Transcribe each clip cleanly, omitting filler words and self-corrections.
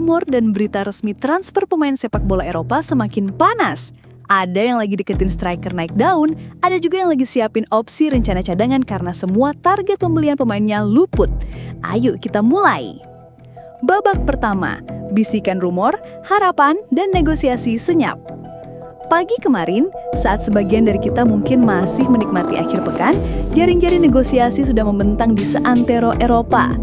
Rumor dan berita resmi transfer pemain sepak bola Eropa semakin panas. Ada yang lagi deketin striker naik daun, ada juga yang lagi siapin opsi rencana cadangan karena semua target pembelian pemainnya luput. Ayo kita mulai. Babak pertama, bisikan rumor, harapan, dan negosiasi senyap. Pagi kemarin, saat sebagian dari kita mungkin masih menikmati akhir pekan, jaring-jaring negosiasi sudah membentang di seantero Eropa.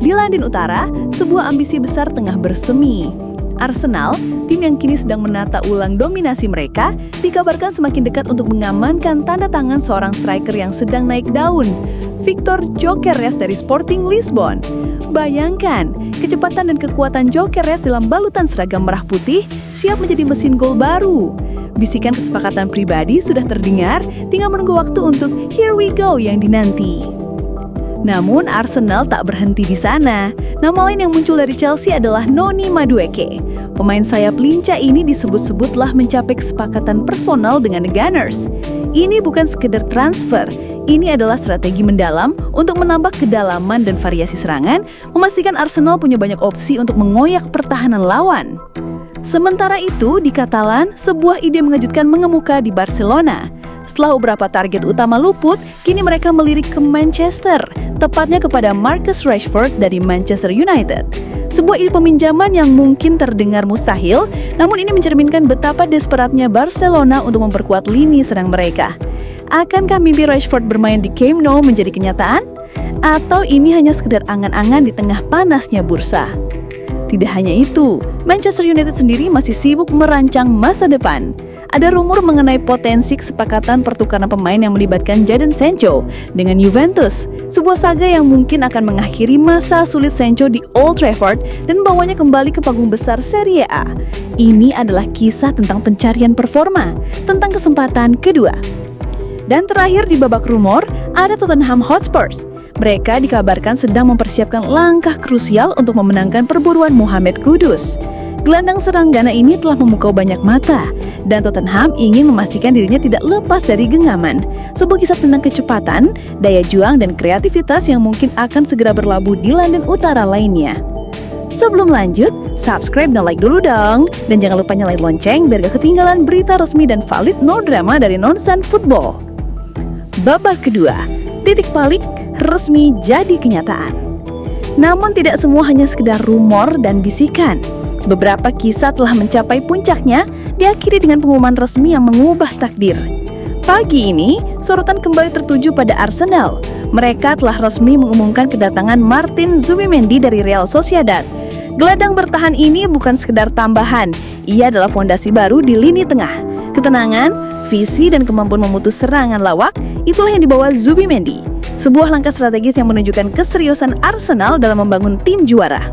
Di London Utara, sebuah ambisi besar tengah bersemi. Arsenal, tim yang kini sedang menata ulang dominasi mereka, dikabarkan semakin dekat untuk mengamankan tanda tangan seorang striker yang sedang naik daun, Victor Gyökeres dari Sporting Lisbon. Bayangkan, kecepatan dan kekuatan Gyökeres dalam balutan seragam merah putih siap menjadi mesin gol baru. Bisikan kesepakatan pribadi sudah terdengar, tinggal menunggu waktu untuk "Here we go" yang dinanti. Namun Arsenal tak berhenti di sana. Nama lain yang muncul dari Chelsea adalah Noni Madueke. Pemain sayap lincah ini disebut-sebut telah mencapai kesepakatan personal dengan The Gunners. Ini bukan sekedar transfer, ini adalah strategi mendalam untuk menambah kedalaman dan variasi serangan, memastikan Arsenal punya banyak opsi untuk mengoyak pertahanan lawan. Sementara itu, di Katalan, sebuah ide mengejutkan mengemuka di Barcelona. Setelah beberapa target utama luput, kini mereka melirik ke Manchester, tepatnya kepada Marcus Rashford dari Manchester United. Sebuah ide peminjaman yang mungkin terdengar mustahil, namun ini mencerminkan betapa desperatnya Barcelona untuk memperkuat lini serang mereka. Akankah mimpi Rashford bermain di Camp Nou menjadi kenyataan? Atau ini hanya sekedar angan-angan di tengah panasnya bursa? Tidak hanya itu, Manchester United sendiri masih sibuk merancang masa depan. Ada rumor mengenai potensi kesepakatan pertukaran pemain yang melibatkan Jadon Sancho dengan Juventus, sebuah saga yang mungkin akan mengakhiri masa sulit Sancho di Old Trafford dan membawanya kembali ke panggung besar Serie A. Ini adalah kisah tentang pencarian performa, tentang kesempatan kedua. Dan terakhir di babak rumor, ada Tottenham Hotspur. Mereka dikabarkan sedang mempersiapkan langkah krusial untuk memenangkan perburuan Mohamed Kudus. Gelandang serang Ghana ini telah memukau banyak mata, dan Tottenham ingin memastikan dirinya tidak lepas dari genggaman. Sebuah kisah tentang kecepatan, daya juang, dan kreativitas yang mungkin akan segera berlabuh di London Utara lainnya. Sebelum lanjut, subscribe dan like dulu dong. Dan jangan lupa nyalain lonceng biar gak ketinggalan berita resmi dan valid no drama dari Nonsense Football. Babak kedua, titik balik resmi jadi kenyataan. Namun tidak semua hanya sekedar rumor dan bisikan. Beberapa kisah telah mencapai puncaknya, diakhiri dengan pengumuman resmi yang mengubah takdir. Pagi ini, sorotan kembali tertuju pada Arsenal. Mereka telah resmi mengumumkan kedatangan Martin Zubimendi dari Real Sociedad. Gelandang bertahan ini bukan sekedar tambahan, ia adalah fondasi baru di lini tengah. Ketenangan, visi, dan kemampuan memutus serangan lawak, itulah yang dibawa Zubimendi. Sebuah langkah strategis yang menunjukkan keseriusan Arsenal dalam membangun tim juara.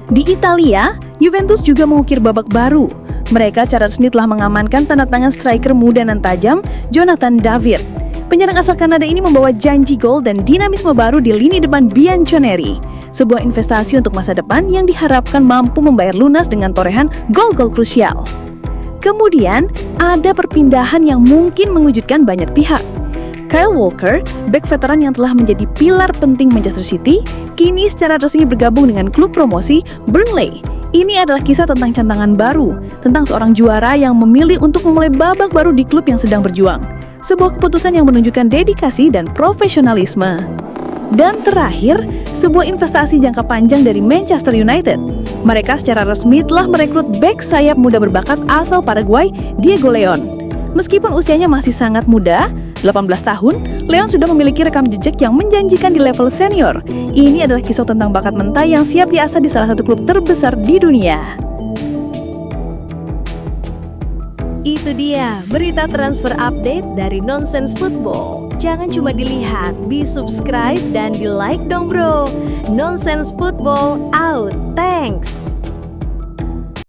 Di Italia, Juventus juga mengukir babak baru. Mereka secara resmi telah mengamankan tanda tangan striker muda dan tajam, Jonathan David. Penyerang asal Kanada ini membawa janji gol dan dinamisme baru di lini depan Bianconeri. Sebuah investasi untuk masa depan yang diharapkan mampu membayar lunas dengan torehan gol-gol krusial. Kemudian, ada perpindahan yang mungkin mengejutkan banyak pihak. Kyle Walker, bek veteran yang telah menjadi pilar penting Manchester City, kini secara resmi bergabung dengan klub promosi Burnley. Ini adalah kisah tentang cantangan baru, tentang seorang juara yang memilih untuk memulai babak baru di klub yang sedang berjuang. Sebuah keputusan yang menunjukkan dedikasi dan profesionalisme. Dan terakhir, sebuah investasi jangka panjang dari Manchester United. Mereka secara resmi telah merekrut bek sayap muda berbakat asal Paraguay, Diego Leon. Meskipun usianya masih sangat muda, 18 tahun, Leon sudah memiliki rekam jejak yang menjanjikan di level senior. Ini adalah kisah tentang bakat mentah yang siap diasah di salah satu klub terbesar di dunia. Itu dia, berita transfer update dari Nonsense Football. Jangan cuma dilihat, di-subscribe dan di-like dong bro. Nonsense Football out, thanks!